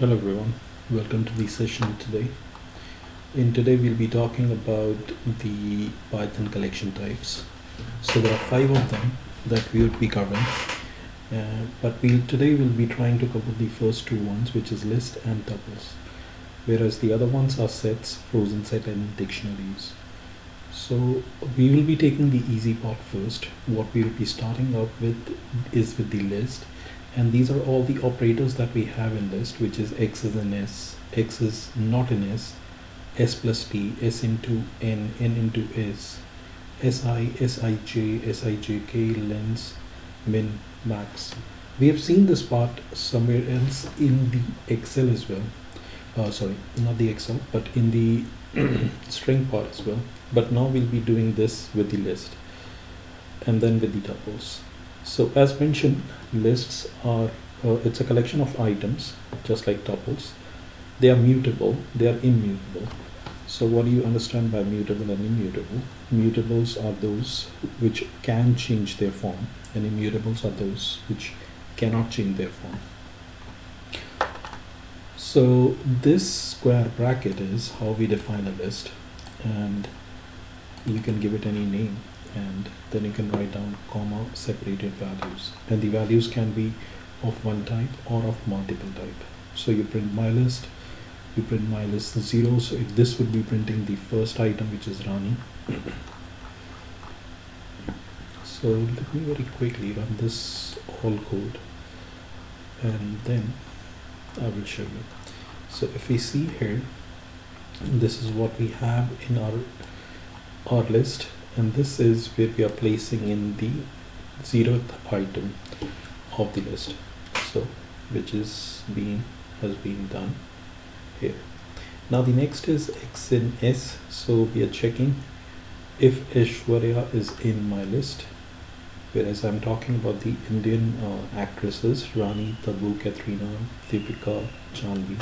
Hello everyone, welcome to the session today. Today we'll be talking about the Python collection types. So there are 5 of them that we would be covering, but today we'll be trying to cover the first 2 ones, which is list and tuples, whereas the other ones are sets, frozen set, and dictionaries. So we will be taking the easy part first. What we will be starting out with is with the list, and these are all the operators that we have in list, which is x is in s, x is not in s plus t, s into n into s, si, sij, sijk, lens, min, max. We have seen this part somewhere else in the Excel as well. Sorry, not the Excel, but in the string part as well. But now we'll be doing this with the list and then with the tuples. So as mentioned, lists are it's a collection of items, just like tuples. They are mutable, they are immutable. So what do you understand by mutable and immutable? Mutables are those which can change their form, and immutables are those which cannot change their form. So this square bracket is how we define a list, and you can give it any name, and then you can write down comma separated values, and the values can be of one type or of multiple type. So you print my list, you print my list 0, so if this would be printing the first item, which is Rani. So let me very quickly run this whole code and then I will show you. So if we see here, this is what we have in our list, and this is where we are placing in the 0th item of the list, so which has been done here. Now the next is x in s, so we are checking if Aishwarya is in my list, whereas I'm talking about the Indian actresses Rani, Tabu, Katrina, Deepika, Janvi.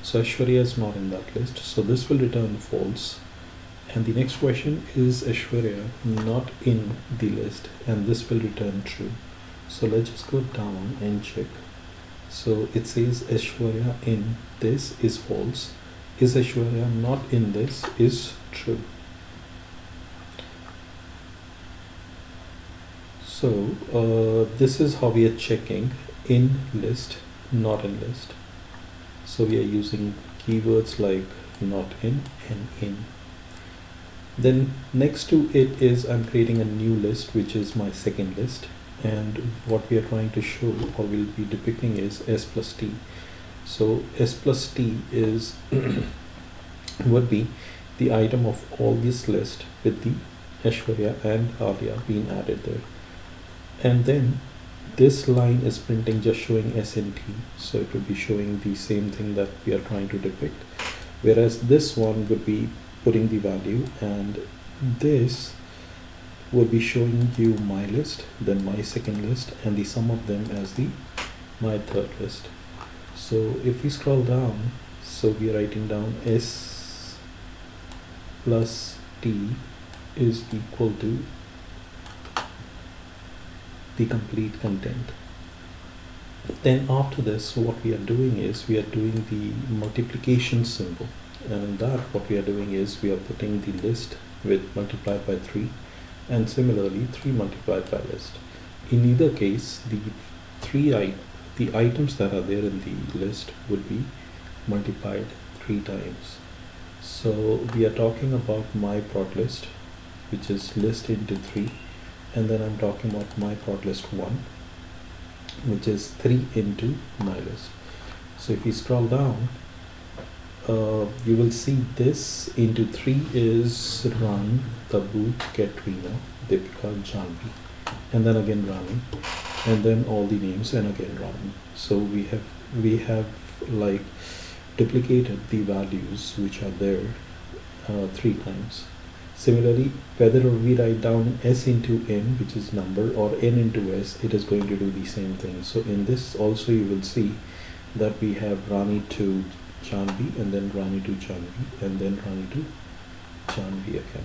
So Aishwarya is not in that list, so this will return false. And the next question is Aishwarya not in the list, and this will return true. So let's just go down and check. So it says Aishwarya in this is false. Is Aishwarya not in this is true. So this is how we are checking in list, not in list. So we are using keywords like not in and in. Then next to it is I'm creating a new list, which is my second list, and what we are trying to show or will be depicting is s plus t. So s plus t is would be the item of all this list with the Aishwarya and Alia being added there, and then this line is printing just showing s and t, so it would be showing the same thing that we are trying to depict, whereas this one would be putting the value, and this would be showing you my list, then my second list, and the sum of them as the my third list. So if we scroll down, so we are writing down s plus t is equal to the complete content. Then after this, so what we are doing is we are doing the multiplication symbol, and in that what we are doing is we are putting the list with multiplied by 3, and similarly 3 multiplied by list. In either case, the items that are there in the list would be multiplied 3 times. So we are talking about my prod list, which is list into 3, and then I'm talking about my prod list 1, which is 3 into my list. So if we scroll down, you will see this into 3 is Rani, Tabu, Katrina, Deepika, Janvi, and then again Rani, and then all the names, and again Rani. So we have like duplicated the values which are there 3 times. Similarly, whether we write down s into n, which is number, or n into s, it is going to do the same thing. So in this also you will see that we have Rani to Janvi, and then Rani to Janvi, and then Rani to Janvi again.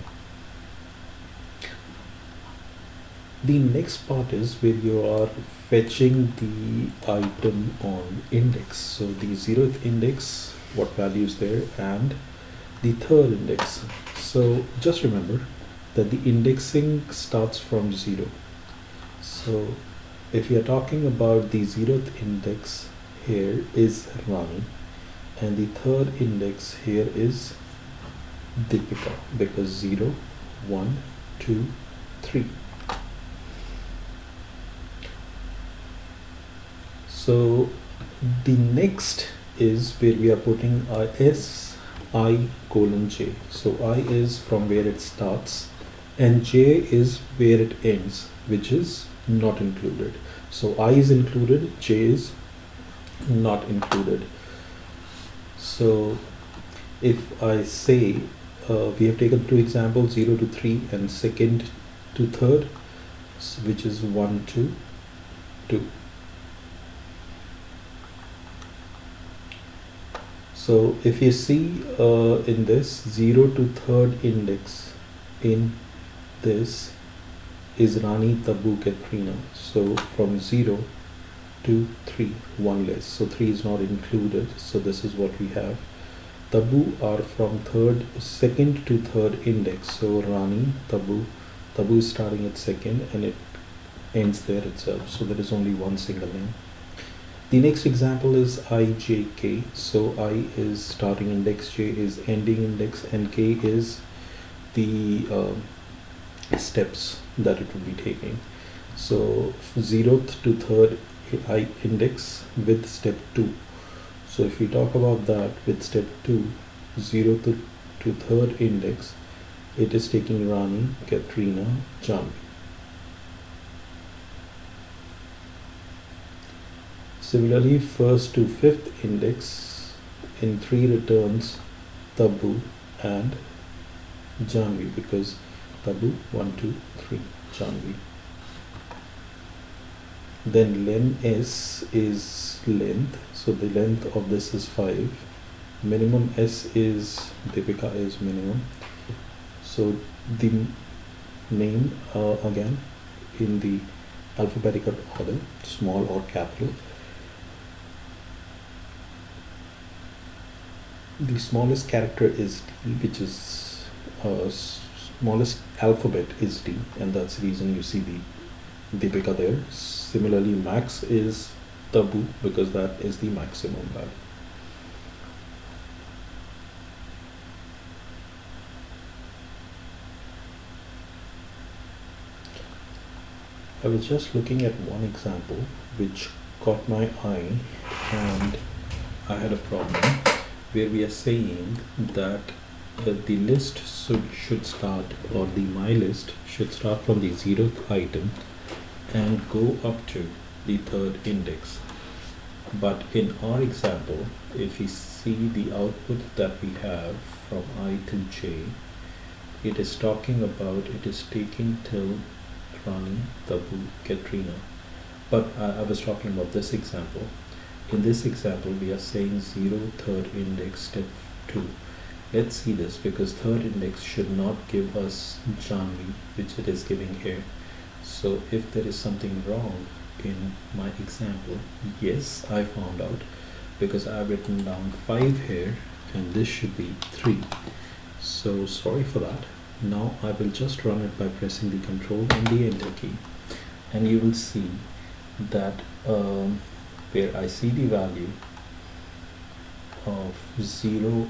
The next part is where you are fetching the item on index. So the 0th index, what value is there, and the 3rd index. So just remember that the indexing starts from 0. So if we are talking about the 0th index, here is Rani, and the 3rd index here is Deepika, because 0, 1, 2, 3. So the next is where we are putting our S, I, colon, J. So I is from where it starts and J is where it ends, which is not included. So I is included, J is not included. So if I say we have taken two examples, 0 to 3 and 2nd to 3rd, which is 1, 2, 2. So if you see in this 0 to 3rd index in this is Rani, Tabu, Katrina. So from 0 to 3, one less. So 3 is not included. So this is what we have. Tabu are from 2nd to 3rd index. So Rani, Tabu. Tabu is starting at 2nd and it ends there itself. So there is only one single name. The next example is IJK. So I is starting index, J is ending index, and K is the steps that it will be taking. So 0th to 3rd I index with step 2. So if we talk about that with step 2, 0 to 3rd index, it is taking Rani, Katrina, Janvi. Similarly, 1st to 5th index in 3 returns Tabu and Janvi, because Tabu 1, 2, 3, Janvi. Then len S is length, so the length of this is 5. Minimum S is Deepika is minimum. So the name again in the alphabetical order, small or capital. The smallest character is D, which is smallest alphabet is D, and that's the reason you see the Deepika there. Similarly, max is Tabu, because that is the maximum value. I was just looking at one example which caught my eye, and I had a problem where we are saying that the list should start, or the my list should start from the 0th item and go up to the 3rd index. But in our example, if we see the output that we have from I to J, it is talking about, it is taking till Rani, Tabu, Katrina. But I was talking about this example. In this example, we are saying 0, 3rd index, step 2. Let's see this, because 3rd index should not give us Janvi, which it is giving here. So if there is something wrong in my example, yes, I found out, because I've written down 5 here and this should be 3. So sorry for that. Now I will just run it by pressing the Control and the Enter key, and you will see that where I see the value of 0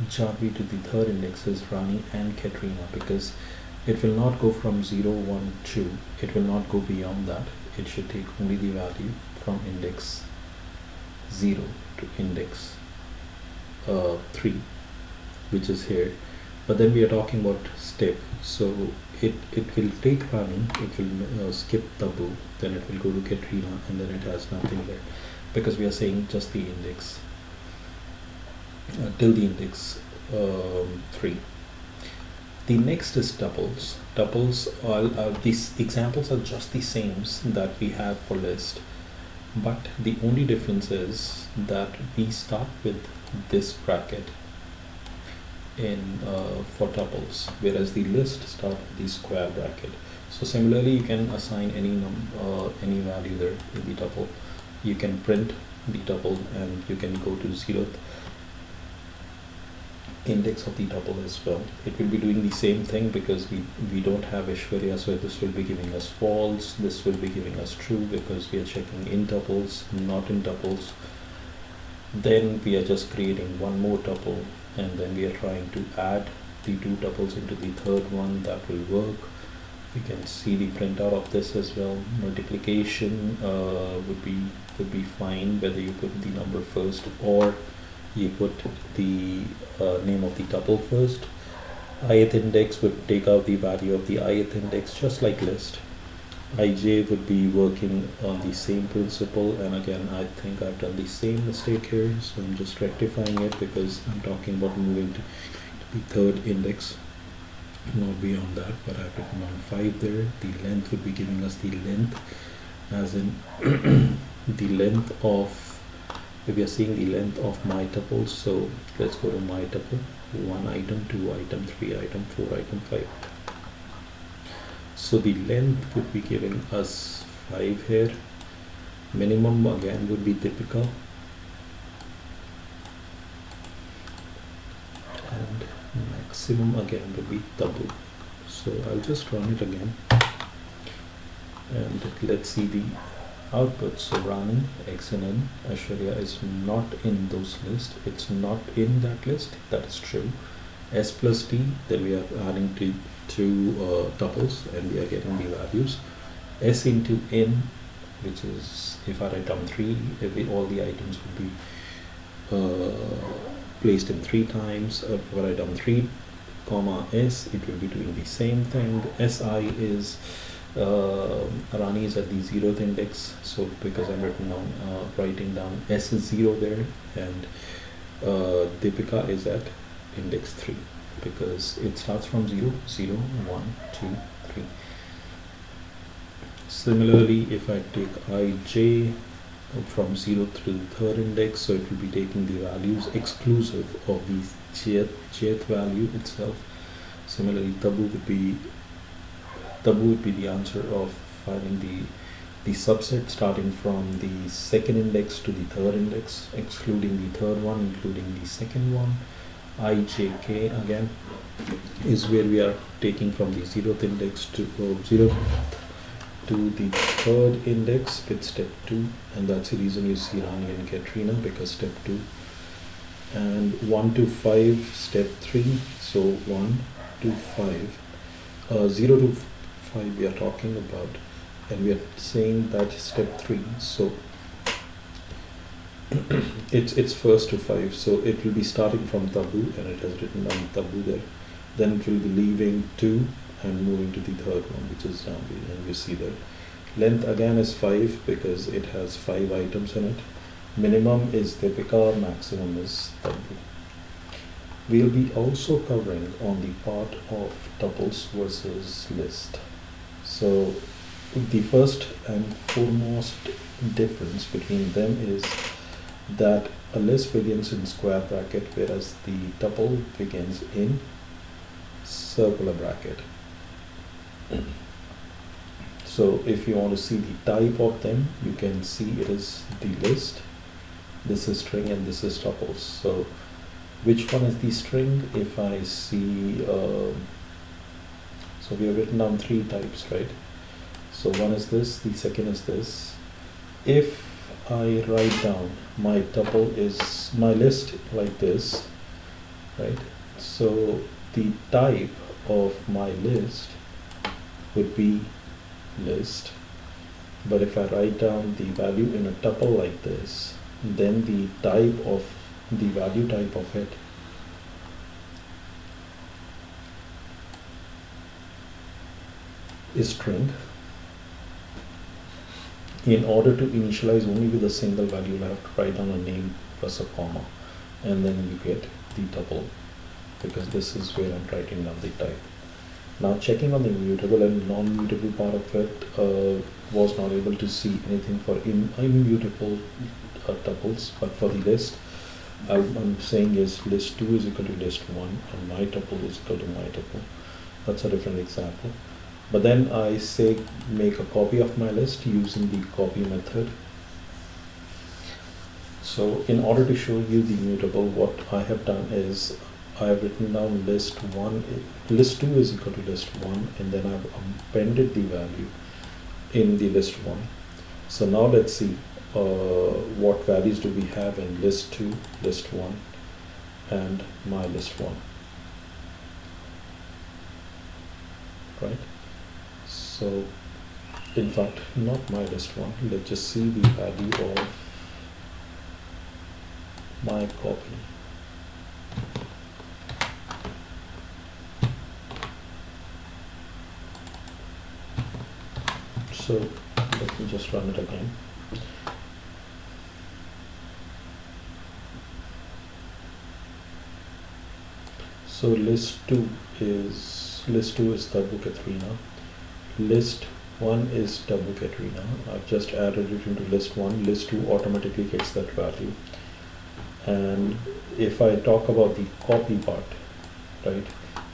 Janvi to the 3rd index is Rani and Katrina, because it will not go from 0, 1, 2. It will not go beyond that. It should take only the value from index 0 to index 3, which is here. But then we are talking about step. So it will take Rani, it will skip Tabu, then it will go to Katrina, and then it has nothing there, because we are saying just the index till the index 3. The next is tuples. Tuples, all these examples are just the same that we have for list, but the only difference is that we start with this bracket in for tuples, whereas the list starts with the square bracket. So similarly, you can assign any value there in the tuple. You can print the tuple, and you can go to 0th index of the tuple as well. It will be doing the same thing because we don't have Aishwarya, so this will be giving us false. This will be giving us true because we are checking in tuples, not in tuples. Then we are just creating one more tuple, and then we are trying to add the two tuples into the third one. That will work. You can see the printout of this as well. Multiplication would be fine whether you put the number first or you put the name of the tuple first. Ith index would take out the value of the ith index, just like list. IJ would be working on the same principle, and again I think I've done the same mistake here, so I'm just rectifying it because I'm talking about moving to the third index, not beyond that, but I've written on 5 there. The length would be giving us the length as in the length of, if we are seeing the length of my tuples, so let's go to my tuple, 1 item, 2 item, 3 item, 4 item, 5. So the length would be giving us 5 here. Minimum again would be Deepika, and maximum again would be Tabu. So I'll just run it again, and let's see the output. So Rani, XNN, Aishwarya is not in those lists. It's not in that list. That is true. S plus T, then we are adding two tuples, and we are getting the values. S into N, which is if our item 3, all the items would be placed in 3 times. For item 3, comma S, it will be doing the same thing. SI is Rani is at the 0th index, so because I'm writing down S is 0 there, and Deepika is at index 3 because it starts from 0, 0, 1, 2, 3. Similarly, if I take IJ from 0th to the 3rd index, so it will be taking the values exclusive of the jth value itself. Similarly, Tabu would be the answer of finding the subset starting from the 2nd index to the 3rd index, excluding the 3rd one, including the 2nd one. IJK again is where we are taking from the 0th index to 0th to the 3rd index with step 2, and that's the reason you see Rani and Katrina, because step 2. And 1 to 5 step 3, so 1 to 5, 0 to 5 we are talking about, and we are saying that step 3, so it's first to 5, so it will be starting from Tabu, and it has written down Tabu there. Then it will be leaving 2 and moving to the 3rd one, which is down here, and you see that. Length again is 5 because it has 5 items in it. Minimum is Deepika, maximum is Tabu. We'll be also covering on the part of tuples versus list. So the first and foremost difference between them is that a list begins in square bracket, whereas the tuple begins in circular bracket. So if you want to see the type of them, you can see it is the list, this is string, and this is tuples. So which one is the string? If I see, so we have written down 3 types, right? So one is this, the second is this. If I write down my tuple is my list like this, right? So the type of my list would be list, but if I write down the value in a tuple like this, then the type of the value type of it is string. In order to initialize only with a single value, you'll have to write down a name plus a comma, and then you get the tuple, because this is where I'm writing down the type. Now checking on the immutable and non-mutable part of it, was not able to see anything for immutable tuples, but for the list, I'm saying is list 2 is equal to list 1, and my tuple is equal to my tuple. That's a different example. But then I say make a copy of my list using the copy method. So in order to show you the mutable, what I have done is I have written down list 1, list 2 is equal to list 1, and then I've appended the value in the list 1. So now let's see what values do we have in list 2, list 1, and my list 1. Right? So in fact, not my list 1, let's just see the value of my copy. So let me just run it again. So list 2 is Tabu Katrina. List 1 is Tabu Katrina. I've just added it into list 1. List 2 automatically gets that value. And if I talk about the copy part, right?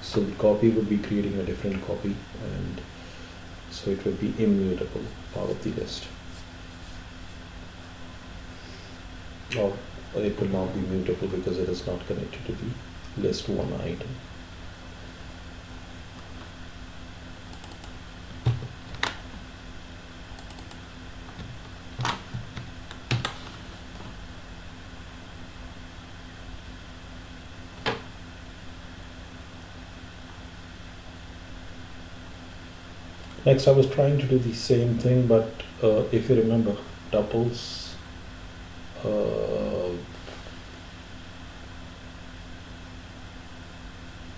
So the copy would be creating a different copy, and so it would be immutable part of the list. Or it will not be mutable because it is not connected to the list 1 item. Next, I was trying to do the same thing, but if you remember, tuples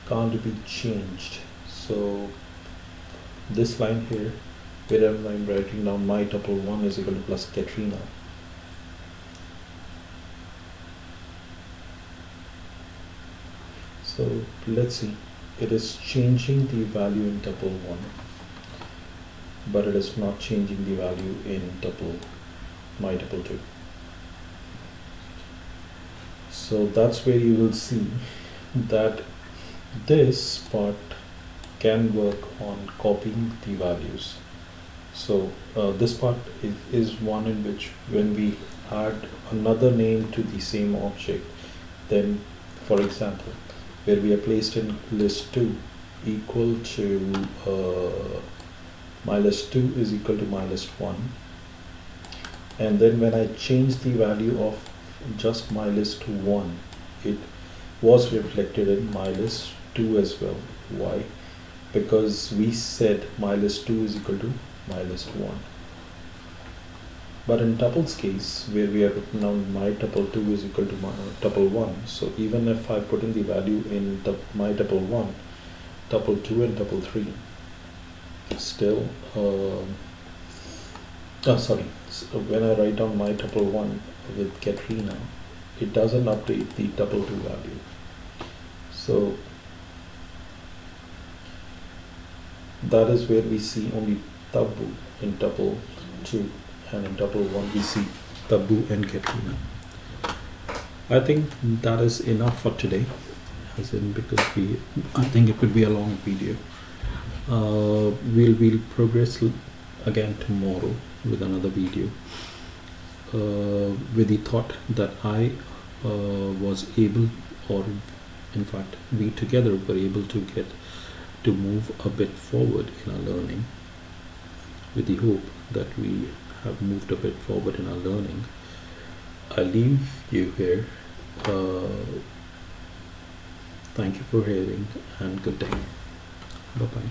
can't be changed. So this line here, where I'm writing down my tuple 1 is equal to plus Katrina. So let's see, it is changing the value in tuple 1, but it is not changing the value in my tuple 2. So that's where you will see that this part can work on copying the values. So this part is one in which when we add another name to the same object, then for example, where we are placed in list 2 equal to my list 2 is equal to my list 1, and then when I change the value of just my list 1, it was reflected in my list 2 as well. Why? Because we said my list 2 is equal to my list 1. But in tuples case, where we have written down my tuple 2 is equal to my tuple 1, so even if I put in the value in my tuple 1, tuple 2 and tuple 3, still so when I write down my tuple 1 with Katrina, it doesn't update the tuple 2 value. So that is where we see only tabu in tuple 2, and in tuple 1 we see tabu and Katrina. I think that is enough for today, as in because I think it would be a long video. We'll progress again tomorrow with another video, with the thought that I was able, or in fact we together were able to get to move a bit forward in our learning, with the hope that we have moved a bit forward in our learning. I leave you here. Thank you for hearing, and good day. Bye bye.